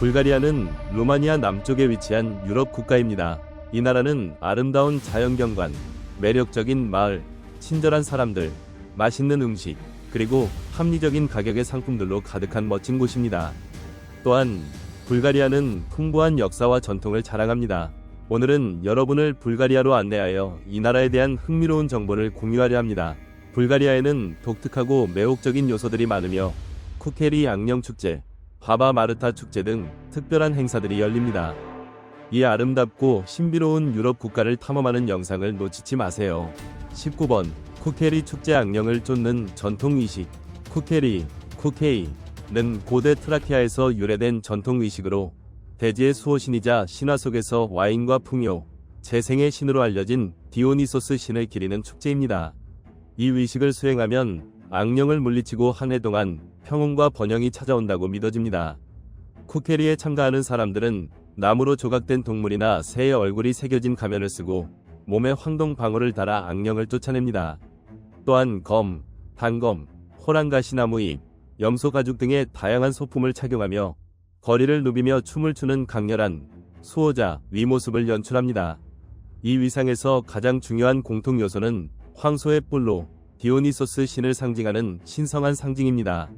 불가리아는 루마니아 남쪽에 위치한 유럽 국가입니다. 이 나라는 아름다운 자연경관, 매력적인 마을, 친절한 사람들, 맛있는 음식, 그리고 합리적인 가격의 상품들로 가득한 멋진 곳입니다. 또한 불가리아는 풍부한 역사와 전통을 자랑합니다. 오늘은 여러분을 불가리아로 안내하여 이 나라에 대한 흥미로운 정보를 공유하려 합니다. 불가리아에는 독특하고 매혹적인 요소들이 많으며 쿠케리 악령축제, 바바 마르타 축제 등 특별한 행사들이 열립니다. 이 아름답고 신비로운 유럽 국가를 탐험하는 영상을 놓치지 마세요. 19번 쿠케리 축제 악령을 쫓는 전통의식. 쿠케이는 고대 트라키아에서 유래된 전통의식으로 대지의 수호신이자 신화 속에서 와인과 풍요, 재생의 신으로 알려진 디오니소스 신을 기리는 축제입니다. 이 의식을 수행하면 악령을 물리치고 한 해 동안 평온과 번영이 찾아온다고 믿어집니다. 쿠케리에 참가하는 사람들은 나무로 조각된 동물이나 새의 얼굴이 새겨진 가면을 쓰고 몸에 황동 방울을 달아 악령을 쫓아냅니다. 또한 검, 단검, 호랑가시나무 잎, 염소 가죽 등의 다양한 소품을 착용하며 거리를 누비며 춤을 추는 강렬한 수호자 위모습을 연출합니다. 이 위상에서 가장 중요한 공통 요소는 황소의 뿔로 디오니소스 신을 상징하는 신성한 상징입니다.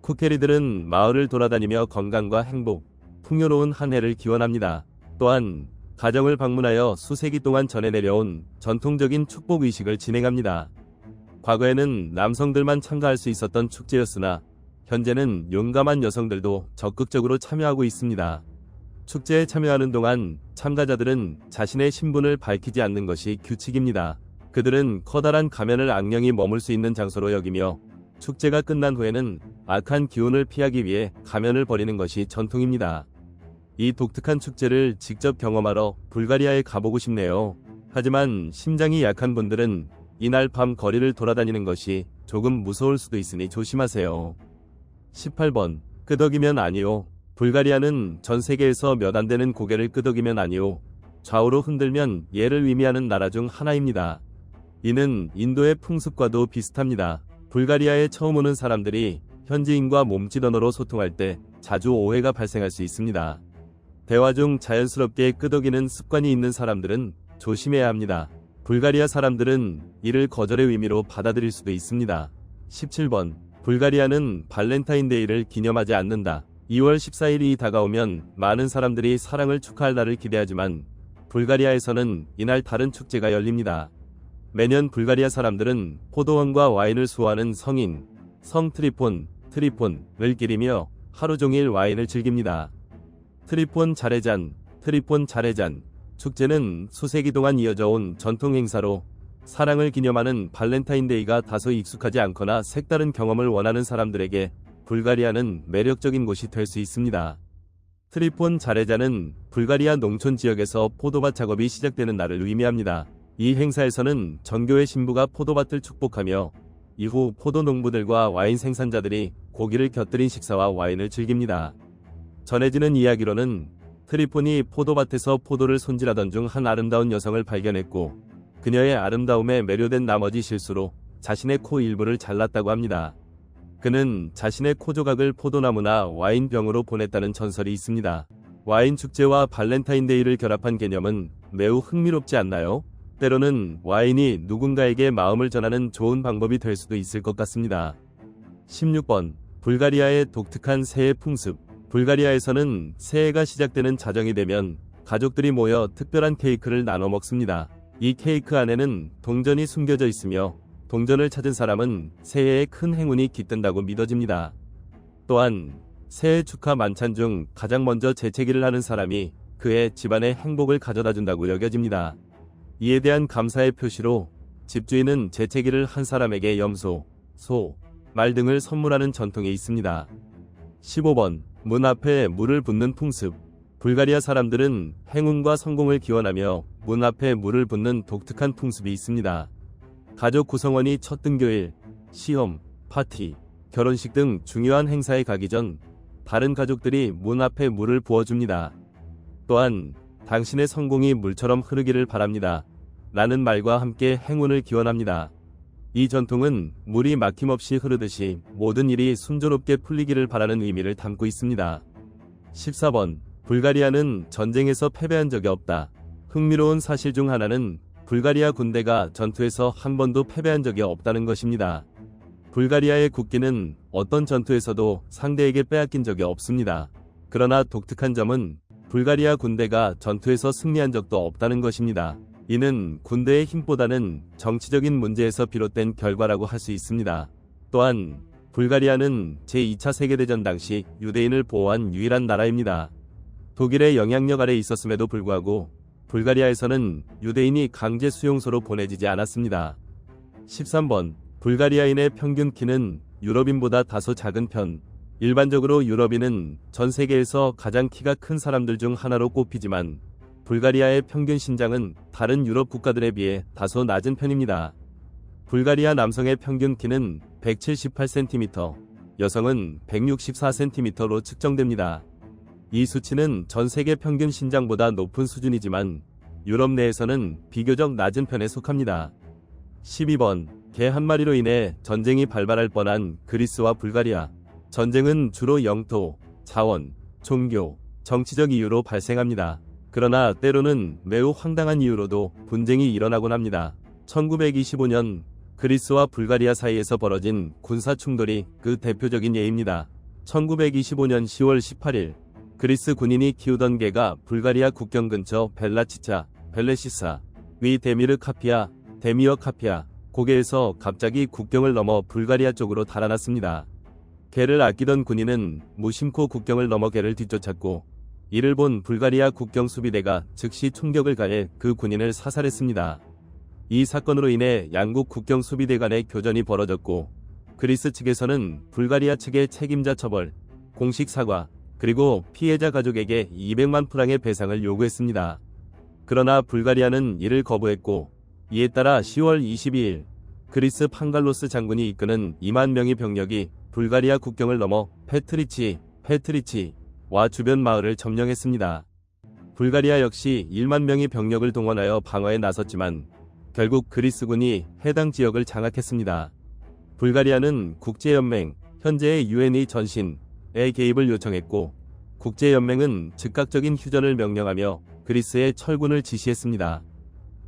쿠케리들은 마을을 돌아다니며 건강과 행복, 풍요로운 한 해를 기원합니다. 또한 가정을 방문하여 수세기 동안 전해 내려온 전통적인 축복 의식을 진행합니다. 과거에는 남성들만 참가할 수 있었던 축제였으나 현재는 용감한 여성들도 적극적으로 참여하고 있습니다. 축제에 참여하는 동안 참가자들은 자신의 신분을 밝히지 않는 것이 규칙입니다. 그들은 커다란 가면을 악령이 머물 수 있는 장소로 여기며 축제가 끝난 후에는 악한 기운을 피하기 위해 가면을 버리는 것이 전통입니다. 이 독특한 축제를 직접 경험하러 불가리아에 가보고 싶네요. 하지만 심장이 약한 분들은 이날 밤 거리를 돌아다니는 것이 조금 무서울 수도 있으니 조심하세요. 18번 끄덕이면 아니요. 불가리아는 전 세계에서 몇 안 되는 고개를 끄덕이면 아니요, 좌우로 흔들면 예를 의미하는 나라 중 하나입니다. 이는 인도의 풍습과도 비슷합니다. 불가리아에 처음 오는 사람들이 현지인과 몸짓 언어로 소통할 때 자주 오해가 발생할 수 있습니다. 대화 중 자연스럽게 끄덕이는 습관이 있는 사람들은 조심해야 합니다. 불가리아 사람들은 이를 거절의 의미로 받아들일 수도 있습니다. 17번 불가리아는 발렌타인데이를 기념하지 않는다. 2월 14일이 다가오면 많은 사람들이 사랑을 축하할 날을 기대하지만 불가리아에서는 이날 다른 축제가 열립니다. 매년 불가리아 사람들은 포도원과 와인을 수호하는 성인, 성 트리폰을 기리며 하루 종일 와인을 즐깁니다. 트리폰 자레잔 축제는 수세기 동안 이어져 온 전통 행사로 사랑을 기념하는 발렌타인데이가 다소 익숙하지 않거나 색다른 경험을 원하는 사람들에게 불가리아는 매력적인 곳이 될 수 있습니다. 트리폰 자레잔은 불가리아 농촌 지역에서 포도밭 작업이 시작되는 날을 의미합니다. 이 행사에서는 정교회 신부가 포도밭을 축복하며 이후 포도 농부들과 와인 생산자들이 고기를 곁들인 식사와 와인을 즐깁니다. 전해지는 이야기로는 트리폰이 포도밭에서 포도를 손질하던 중 한 아름다운 여성을 발견했고 그녀의 아름다움에 매료된 나머지 실수로 자신의 코 일부를 잘랐다고 합니다. 그는 자신의 코 조각을 포도나무나 와인병으로 보냈다는 전설이 있습니다. 와인 축제와 발렌타인데이를 결합한 개념은 매우 흥미롭지 않나요? 때로는 와인이 누군가에게 마음을 전하는 좋은 방법이 될 수도 있을 것 같습니다. 16번 불가리아의 독특한 새해 풍습. 불가리아에서는 새해가 시작되는 자정이 되면 가족들이 모여 특별한 케이크를 나눠 먹습니다. 이 케이크 안에는 동전이 숨겨져 있으며 동전을 찾은 사람은 새해에 큰 행운이 깃든다고 믿어집니다. 또한 새해 축하 만찬 중 가장 먼저 재채기를 하는 사람이 그의 집안에 행복을 가져다 준다고 여겨집니다. 이에 대한 감사의 표시로 집주인은 재채기를 한 사람에게 염소, 소, 말 등을 선물하는 전통이 있습니다. 15번 문 앞에 물을 붓는 풍습. 불가리아 사람들은 행운과 성공을 기원하며 문 앞에 물을 붓는 독특한 풍습이 있습니다. 가족 구성원이 첫 등교일, 시험, 파티, 결혼식 등 중요한 행사에 가기 전 다른 가족들이 문 앞에 물을 부어줍니다. 또한 당신의 성공이 물처럼 흐르기를 바랍니다 라는 말과 함께 행운을 기원합니다. 이 전통은 물이 막힘없이 흐르듯이 모든 일이 순조롭게 풀리기를 바라는 의미를 담고 있습니다. 14번. 불가리아는 전쟁에서 패배한 적이 없다. 흥미로운 사실 중 하나는 불가리아 군대가 전투에서 한 번도 패배한 적이 없다는 것입니다. 불가리아의 국기는 어떤 전투에서도 상대에게 빼앗긴 적이 없습니다. 그러나 독특한 점은 불가리아 군대가 전투에서 승리한 적도 없다는 것입니다. 이는 군대의 힘보다는 정치적인 문제에서 비롯된 결과라고 할 수 있습니다. 또한 불가리아는 제2차 세계대전 당시 유대인을 보호한 유일한 나라입니다. 독일의 영향력 아래 있었음에도 불구하고 불가리아에서는 유대인이 강제 수용소로 보내지지 않았습니다. 13번. 불가리아인의 평균 키는 유럽인보다 다소 작은 편. 일반적으로 유럽인은 전 세계에서 가장 키가 큰 사람들 중 하나로 꼽히지만 불가리아의 평균 신장은 다른 유럽 국가들에 비해 다소 낮은 편입니다. 불가리아 남성의 평균 키는 178cm, 여성은 164cm로 측정됩니다. 이 수치는 전 세계 평균 신장보다 높은 수준이지만 유럽 내에서는 비교적 낮은 편에 속합니다. 12번. 개 한 마리로 인해 전쟁이 발발할 뻔한 그리스와 불가리아. 전쟁은 주로 영토, 자원, 종교, 정치적 이유로 발생합니다. 그러나 때로는 매우 황당한 이유로도 분쟁이 일어나곤 합니다. 1925년 그리스와 불가리아 사이에서 벌어진 군사 충돌이 그 대표적인 예입니다. 1925년 10월 18일 그리스 군인이 키우던 개가 불가리아 국경 근처 벨레시사 위 데미어 카피아 고개에서 갑자기 국경을 넘어 불가리아 쪽으로 달아났습니다. 개를 아끼던 군인은 무심코 국경을 넘어 개를 뒤쫓았고 이를 본 불가리아 국경 수비대가 즉시 총격을 가해 그 군인을 사살했습니다. 이 사건으로 인해 양국 국경 수비대 간의 교전이 벌어졌고 그리스 측에서는 불가리아 측의 책임자 처벌, 공식 사과, 그리고 피해자 가족에게 200만 프랑의 배상을 요구했습니다. 그러나 불가리아는 이를 거부했고 이에 따라 10월 22일 그리스 판갈로스 장군이 이끄는 2만 명의 병력이 불가리아 국경을 넘어 페트리치와 주변 마을을 점령했습니다. 불가리아 역시 1만 명의 병력을 동원하여 방어에 나섰지만 결국 그리스군이 해당 지역을 장악했습니다. 불가리아는 국제연맹, 현재의 UN의 전신에 개입을 요청했고 국제연맹은 즉각적인 휴전을 명령하며 그리스에 철군을 지시했습니다.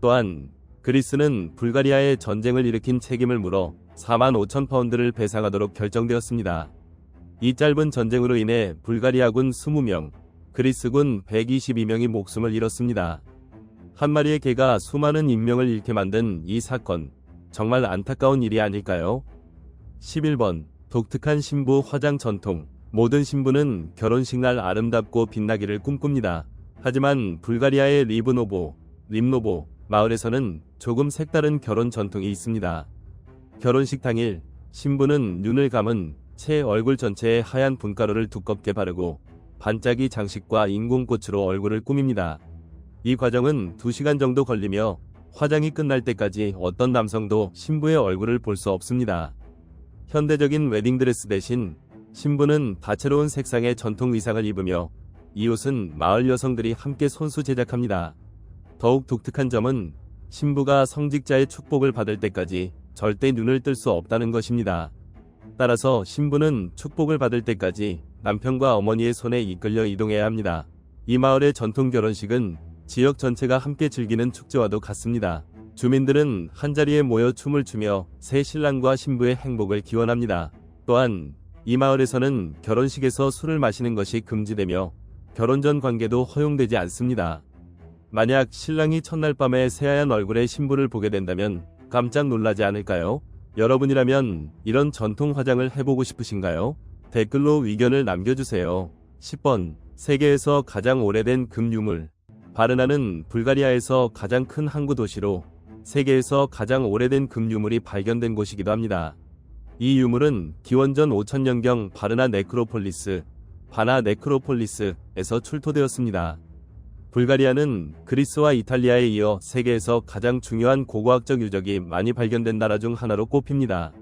또한 그리스는 불가리아에 전쟁을 일으킨 책임을 물어 4만 5천 파운드를 배상하도록 결정되었습니다. 이 짧은 전쟁으로 인해 불가리아군 20명, 그리스군 122명이 목숨을 잃었습니다. 한 마리의 개가 수많은 인명을 잃게 만든 이 사건, 정말 안타까운 일이 아닐까요? 11번. 독특한 신부 화장 전통. 모든 신부는 결혼식 날 아름답고 빛나기를 꿈꿉니다. 하지만 불가리아의 림노보 마을에서는 조금 색다른 결혼 전통이 있습니다. 결혼식 당일 신부는 눈을 감은 채 얼굴 전체에 하얀 분가루를 두껍게 바르고 반짝이 장식과 인공꽃으로 얼굴을 꾸밉니다. 이 과정은 2시간 정도 걸리며 화장이 끝날 때까지 어떤 남성도 신부의 얼굴을 볼 수 없습니다. 현대적인 웨딩드레스 대신 신부는 다채로운 색상의 전통 의상을 입으며 이 옷은 마을 여성들이 함께 손수 제작합니다. 더욱 독특한 점은 신부가 성직자의 축복을 받을 때까지 절대 눈을 뜰 수 없다는 것입니다. 따라서 신부는 축복을 받을 때까지 남편과 어머니의 손에 이끌려 이동해야 합니다. 이 마을의 전통 결혼식은 지역 전체가 함께 즐기는 축제와도 같습니다. 주민들은 한자리에 모여 춤을 추며 새 신랑과 신부의 행복을 기원합니다. 또한 이 마을에서는 결혼식에서 술을 마시는 것이 금지되며 결혼 전 관계도 허용되지 않습니다. 만약 신랑이 첫날 밤에 새하얀 얼굴의 신부를 보게 된다면 깜짝 놀라지 않을까요? 여러분이라면 이런 전통 화장을 해보고 싶으신가요? 댓글로 의견을 남겨주세요. 10번. 세계에서 가장 오래된 금유물. 바르나는 불가리아에서 가장 큰 항구 도시로 세계에서 가장 오래된 금유물이 발견된 곳이기도 합니다. 이 유물은 기원전 5000년경 바나 네크로폴리스에서 출토되었습니다. 불가리아는 그리스와 이탈리아에 이어 세계에서 가장 중요한 고고학적 유적이 많이 발견된 나라 중 하나로 꼽힙니다.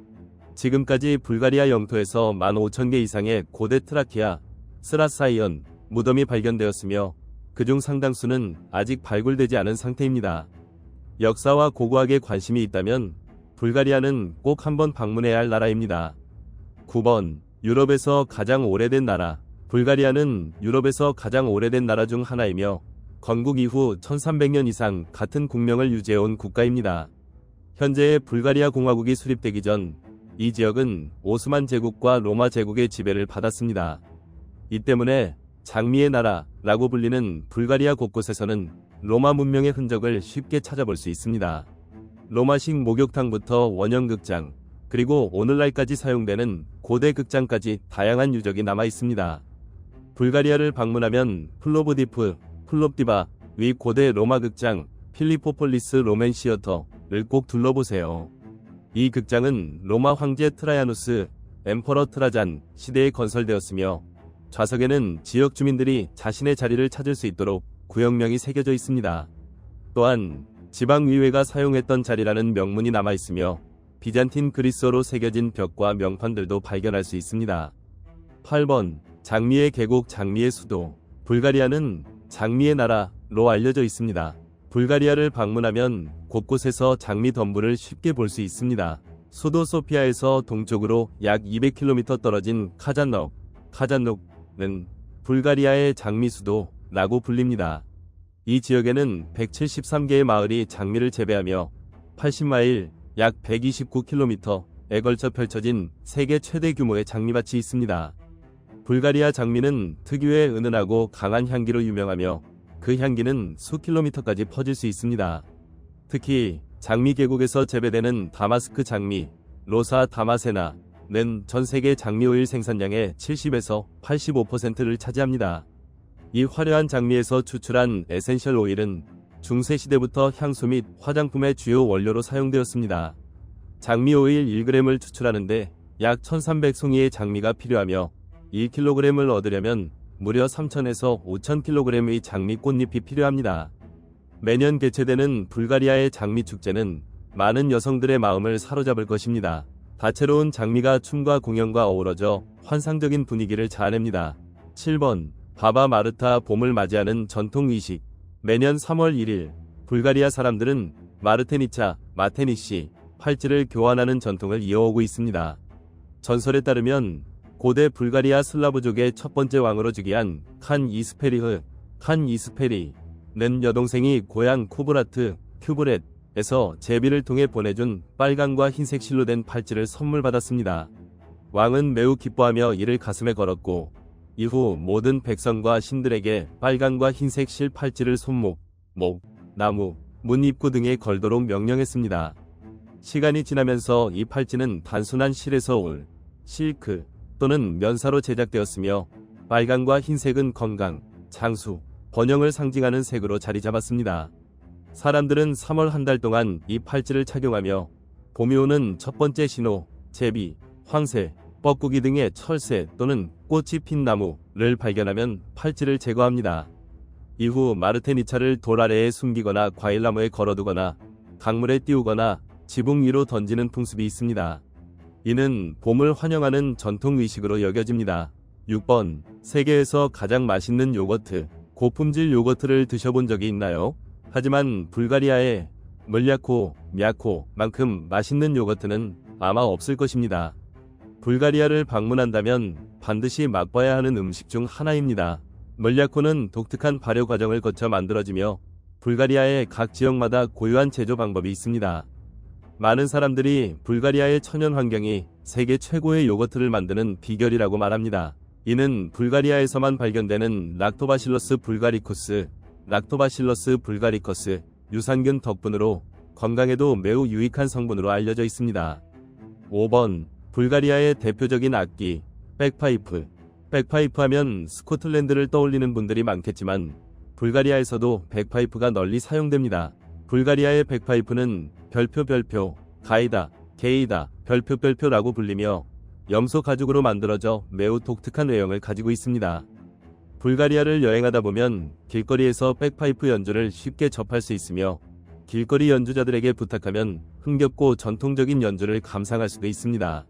지금까지 불가리아 영토에서 15,000개 이상의 고대 트라키아, 스라사이언 무덤이 발견되었으며 그중 상당수는 아직 발굴되지 않은 상태입니다. 역사와 고고학에 관심이 있다면 불가리아는 꼭 한번 방문해야 할 나라입니다. 9번. 유럽에서 가장 오래된 나라. 불가리아는 유럽에서 가장 오래된 나라 중 하나이며 건국 이후 1300년 이상 같은 국명을 유지해온 국가입니다. 현재의 불가리아 공화국이 수립되기 전 이 지역은 오스만 제국과 로마 제국의 지배를 받았습니다. 이 때문에 장미의 나라라고 불리는 불가리아 곳곳에서는 로마 문명의 흔적을 쉽게 찾아볼 수 있습니다. 로마식 목욕탕부터 원형극장, 그리고 오늘날까지 사용되는 고대 극장까지 다양한 유적이 남아 있습니다. 불가리아를 방문하면 플롭디바 위 고대 로마 극장, 필리포폴리스 로맨 시어터를 꼭 둘러보세요. 이 극장은 로마 황제 트라야누스, 엠퍼러 트라잔 시대에 건설되었으며 좌석에는 지역 주민들이 자신의 자리를 찾을 수 있도록 구역명이 새겨져 있습니다. 또한 지방의회가 사용했던 자리라는 명문이 남아 있으며 비잔틴 그리스어로 새겨진 벽과 명판들도 발견할 수 있습니다. 8번 장미의 계곡 장미의 수도. 불가리아는 장미의 나라로 알려져 있습니다. 불가리아를 방문하면 곳곳에서 장미 덤불을 쉽게 볼 수 있습니다. 수도 소피아에서 동쪽으로 약 200km 떨어진 카잔녹은 불가리아의 장미 수도라고 불립니다. 이 지역에는 173개의 마을이 장미를 재배하며 80마일 약 129km에 걸쳐 펼쳐진 세계 최대 규모의 장미밭이 있습니다. 불가리아 장미는 특유의 은은하고 강한 향기로 유명하며 그 향기는 수킬로미터까지 퍼질 수 있습니다. 특히 장미 계곡에서 재배되는 다마스크 장미, 로사 다마세나는 전 세계 장미 오일 생산량의 70에서 85%를 차지합니다. 이 화려한 장미에서 추출한 에센셜 오일은 중세시대부터 향수 및 화장품의 주요 원료로 사용되었습니다. 장미 오일 1g을 추출하는데 약 1300송이의 장미가 필요하며 1kg을 얻으려면 무려 3000에서 5000kg의 장미 꽃잎이 필요합니다. 매년 개최되는 불가리아의 장미 축제는 많은 여성들의 마음을 사로잡을 것입니다. 다채로운 장미가 춤과 공연과 어우러져 환상적인 분위기를 자아냅니다. 7번 바바 마르타 봄을 맞이하는 전통 의식. 매년 3월 1일 불가리아 사람들은 마테니시 팔찌를 교환하는 전통을 이어오고 있습니다. 전설에 따르면 고대 불가리아 슬라브족의 첫 번째 왕으로 즉위한 칸 이스페리는 여동생이 고향 큐브렛에서 제비를 통해 보내준 빨강과 흰색 실로 된 팔찌를 선물 받았습니다. 왕은 매우 기뻐하며 이를 가슴에 걸었고 이후 모든 백성과 신들에게 빨강과 흰색 실 팔찌를 손목, 목, 나무, 문 입구 등에 걸도록 명령했습니다. 시간이 지나면서 이 팔찌는 단순한 실에서 올, 실크 또는 면사로 제작되었으며 빨강과 흰색은 건강, 장수, 번영을 상징하는 색으로 자리 잡았습니다. 사람들은 3월 한 달 동안 이 팔찌를 착용하며 봄이 오는 첫 번째 신호, 제비, 황새, 뻐꾸기 등의 철새 또는 꽃이 핀 나무를 발견하면 팔찌를 제거합니다. 이후 마르테니차를 돌 아래에 숨기거나 과일나무에 걸어두거나 강물에 띄우거나 지붕 위로 던지는 풍습이 있습니다. 이는 봄을 환영하는 전통 의식으로 여겨집니다. 6번 세계에서 가장 맛있는 요거트. 고품질 요거트를 드셔본 적이 있나요? 하지만 불가리아의 물야코만큼 맛있는 요거트는 아마 없을 것입니다. 불가리아를 방문한다면 반드시 맛봐야 하는 음식 중 하나입니다. 물야코는 독특한 발효 과정을 거쳐 만들어지며 불가리아의 각 지역마다 고유한 제조 방법이 있습니다. 많은 사람들이 불가리아의 천연 환경이 세계 최고의 요거트를 만드는 비결이라고 말합니다. 이는 불가리아에서만 발견되는 락토바실러스 불가리커스 유산균 덕분으로 건강에도 매우 유익한 성분으로 알려져 있습니다. 5번 불가리아의 대표적인 악기 백파이프. 백파이프 하면 스코틀랜드를 떠올리는 분들이 많겠지만 불가리아에서도 백파이프가 널리 사용됩니다. 불가리아의 백파이프는 별표, 게이다, 별표라고 불리며 염소 가죽으로 만들어져 매우 독특한 외형을 가지고 있습니다. 불가리아를 여행하다 보면 길거리에서 백파이프 연주를 쉽게 접할 수 있으며 길거리 연주자들에게 부탁하면 흥겹고 전통적인 연주를 감상할 수도 있습니다.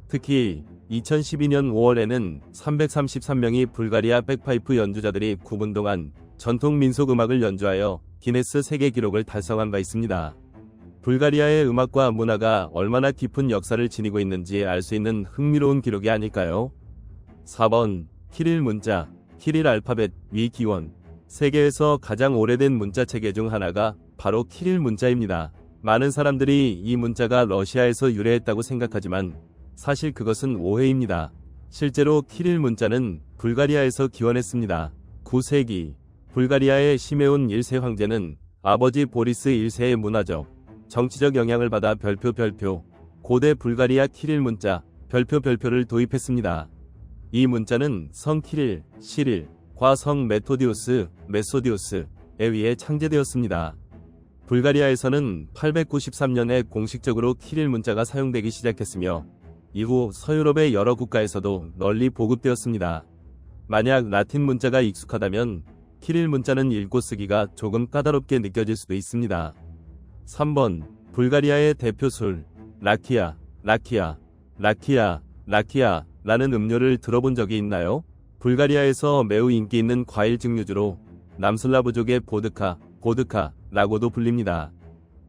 특히 2012년 5월에는 333명의 불가리아 백파이프 연주자들이 9분 동안 전통 민속 음악을 연주하여 기네스 세계 기록을 달성한 바 있습니다. 불가리아의 음악과 문화가 얼마나 깊은 역사를 지니고 있는지 알 수 있는 흥미로운 기록이 아닐까요? 4번 키릴 문자, 키릴 알파벳 위 기원. 세계에서 가장 오래된 문자 체계 중 하나가 바로 키릴 문자입니다. 많은 사람들이 이 문자가 러시아에서 유래했다고 생각하지만 사실 그것은 오해입니다. 실제로 키릴 문자는 불가리아에서 기원했습니다. 9세기 불가리아의 시메온 1세 황제는 아버지 보리스 1세의 문화적, 정치적 영향을 받아 별표 고대 불가리아 키릴 문자 별표를 도입했습니다. 이 문자는 성 키릴, 시릴, 과 성 메소디우스에 의해 창제되었습니다. 불가리아에서는 893년에 공식적으로 키릴 문자가 사용되기 시작했으며 이후 서유럽의 여러 국가에서도 널리 보급되었습니다. 만약 라틴 문자가 익숙하다면 키릴 문자는 읽고 쓰기가 조금 까다롭게 느껴질 수도 있습니다. 3번 불가리아의 대표술 라키아라는 음료를 들어본 적이 있나요? 불가리아에서 매우 인기 있는 과일 증류주로 남슬라브족의 보드카라고도 불립니다.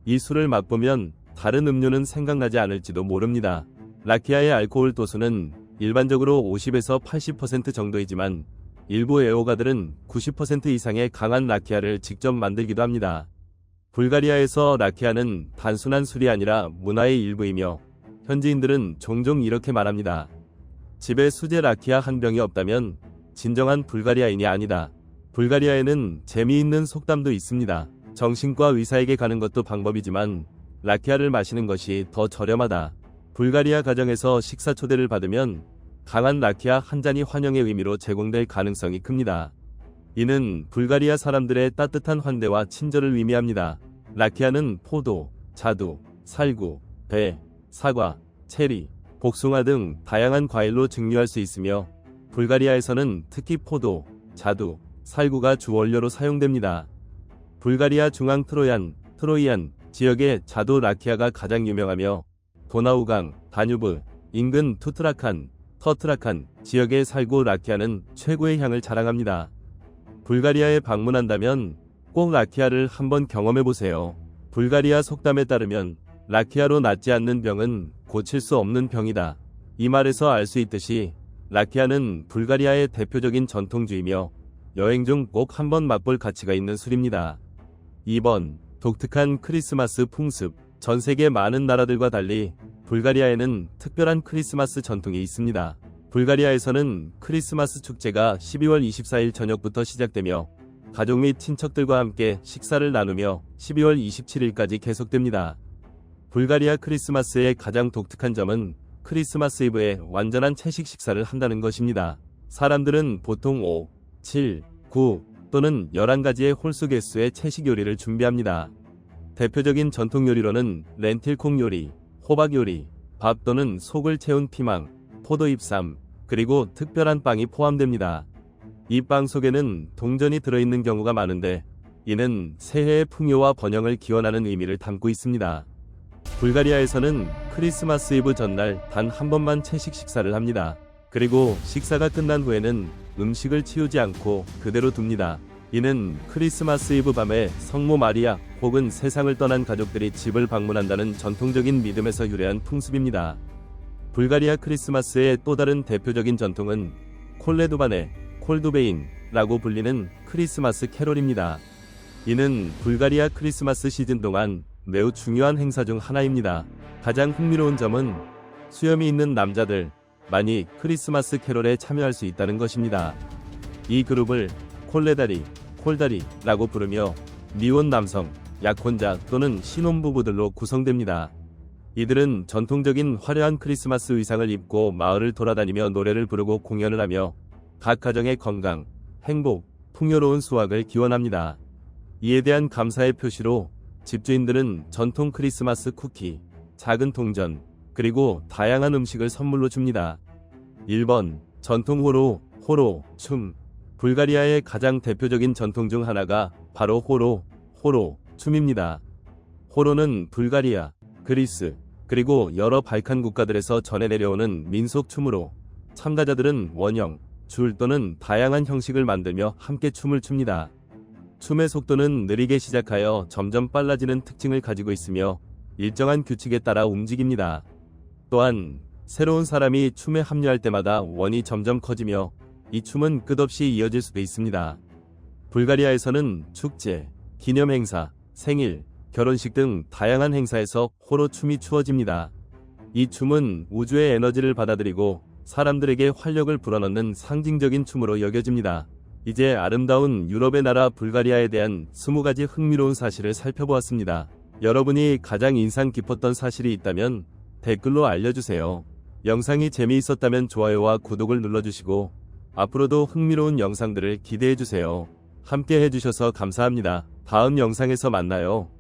이 술을 맛보면 다른 음료는 생각나지 않을지도 모릅니다. 라키아의 알코올 도수는 일반적으로 50에서 80% 정도이지만 일부 애호가들은 90% 이상의 강한 라키아를 직접 만들기도 합니다. 불가리아에서 라키아는 단순한 술이 아니라 문화의 일부이며 현지인들은 종종 이렇게 말합니다. 집에 수제 라키아 한 병이 없다면 진정한 불가리아인이 아니다. 불가리아에는 재미있는 속담도 있습니다. 정신과 의사에게 가는 것도 방법이지만 라키아를 마시는 것이 더 저렴하다. 불가리아 가정에서 식사 초대를 받으면 강한 라키아 한 잔이 환영의 의미로 제공될 가능성이 큽니다. 이는 불가리아 사람들의 따뜻한 환대와 친절을 의미합니다. 라키아는 포도, 자두, 살구, 배, 사과, 체리, 복숭아 등 다양한 과일로 증류할 수 있으며 불가리아에서는 특히 포도, 자두, 살구가 주원료로 사용됩니다. 불가리아 중앙 트로이안 지역의 자두 라키아가 가장 유명하며 도나우강, 다뉴브, 인근 터트라칸 지역의 살구 라키아는 최고의 향을 자랑합니다. 불가리아에 방문한다면 꼭 라키아를 한번 경험해보세요. 불가리아 속담에 따르면 라키아로 낫지 않는 병은 고칠 수 없는 병이다. 이 말에서 알 수 있듯이 라키아는 불가리아의 대표적인 전통주이며 여행 중 꼭 한번 맛볼 가치가 있는 술입니다. 2번 독특한 크리스마스 풍습. 전 세계 많은 나라들과 달리 불가리아에는 특별한 크리스마스 전통이 있습니다. 불가리아에서는 크리스마스 축제가 12월 24일 저녁부터 시작되며 가족 및 친척들과 함께 식사를 나누며 12월 27일까지 계속됩니다. 불가리아 크리스마스의 가장 독특한 점은 크리스마스 이브에 완전한 채식 식사를 한다는 것입니다. 사람들은 보통 5, 7, 9 또는 11가지의 홀수 개수의 채식 요리를 준비합니다. 대표적인 전통 요리로는 렌틸콩 요리, 호박 요리, 밥 또는 속을 채운 피망, 포도잎쌈, 그리고 특별한 빵이 포함됩니다. 이 빵 속에는 동전이 들어있는 경우가 많은데 이는 새해의 풍요와 번영을 기원하는 의미를 담고 있습니다. 불가리아에서는 크리스마스 이브 전날 단 한 번만 채식 식사를 합니다. 그리고 식사가 끝난 후에는 음식을 치우지 않고 그대로 둡니다. 이는 크리스마스 이브 밤에 성모 마리아 혹은 세상을 떠난 가족들이 집을 방문한다는 전통적인 믿음에서 유래한 풍습입니다. 불가리아 크리스마스의 또 다른 대표적인 전통은 콜두베인라고 불리는 크리스마스 캐롤입니다. 이는 불가리아 크리스마스 시즌 동안 매우 중요한 행사 중 하나입니다. 가장 흥미로운 점은 수염이 있는 남자들만이 크리스마스 캐롤에 참여할 수 있다는 것입니다. 이 그룹을 콜다리라고 부르며 미혼 남성, 약혼자 또는 신혼부부들로 구성됩니다. 이들은 전통적인 화려한 크리스마스 의상을 입고 마을을 돌아다니며 노래를 부르고 공연을 하며 각 가정의 건강, 행복, 풍요로운 수확을 기원합니다. 이에 대한 감사의 표시로 집주인들은 전통 크리스마스 쿠키, 작은 동전, 그리고 다양한 음식을 선물로 줍니다. 1번 전통 호로 춤. 불가리아의 가장 대표적인 전통 중 하나가 바로 호로 춤입니다. 호로는 불가리아, 그리스, 그리고 여러 발칸 국가들에서 전해 내려오는 민속 춤으로 참가자들은 원형, 줄 또는 다양한 형식을 만들며 함께 춤을 춥니다. 춤의 속도는 느리게 시작하여 점점 빨라지는 특징을 가지고 있으며 일정한 규칙에 따라 움직입니다. 또한 새로운 사람이 춤에 합류할 때마다 원이 점점 커지며 이 춤은 끝없이 이어질 수도 있습니다. 불가리아에서는 축제, 기념행사, 생일, 결혼식 등 다양한 행사에서 호로 춤이 추어집니다. 이 춤은 우주의 에너지를 받아들이고 사람들에게 활력을 불어넣는 상징적인 춤으로 여겨집니다. 이제 아름다운 유럽의 나라 불가리아에 대한 20가지 흥미로운 사실을 살펴보았습니다. 여러분이 가장 인상 깊었던 사실이 있다면 댓글로 알려주세요. 영상이 재미있었다면 좋아요와 구독을 눌러주시고 앞으로도 흥미로운 영상들을 기대해주세요. 함께 해주셔서 감사합니다. 다음 영상에서 만나요.